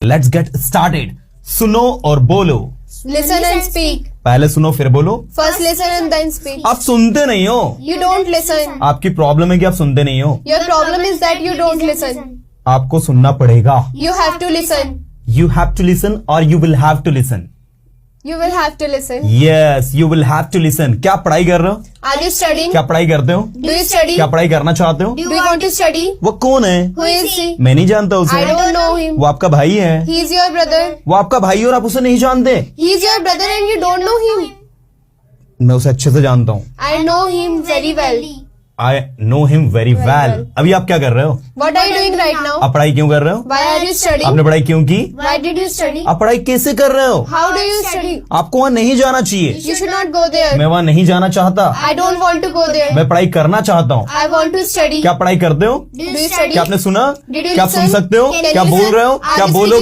Let's get started. सुनो और बोलो। Listen and speak. पहले सुनो फिर बोलो। First listen and then speak. आप सुनते नहीं हो। You don't listen. आपकी प्रॉब्लम है कि आप सुनते नहीं हो। Your problem is that you don't listen. आपको सुनना पड़ेगा। You have to listen. You have to listen or you will have to listen. You will have to listen. Yes, you will have to listen. क्या पढ़ाई कर रहे हो? Are you studying? क्या पढ़ाई करते हो? Do you study? क्या पढ़ाई करना चाहते हो? Do you want to study? वो कौन है? Who is he? मैं नहीं जानता उसे। I don't know him. वो आपका भाई है। He is your brother. वो आपका भाई है और आप उसे नहीं जानते। He is your brother and you don't know him. मैं उसे अच्छे से जानता हूँ। I know him very well. I know him very well. अभी आप क्या कर रहे हो? What are you doing right now? आप पढ़ाई क्यों कर रहे हो? Why are you studying? आपने पढ़ाई क्यों की? Why did you study? आप पढ़ाई कैसे कर रहे हो? How do you study? आपको वहाँ नहीं जाना चाहिए। You should not go there. मैं वहाँ नहीं जाना चाहता। I don't want to go there. मैं पढ़ाई करना चाहता हूँ। I want to study. क्या पढ़ाई करते हो? Do you study? क्या आपने सुना? Did you क्या आप सुन listen? सकते हो? Can you क्या बोल listen? रहे हो? Are क्या you बोलो?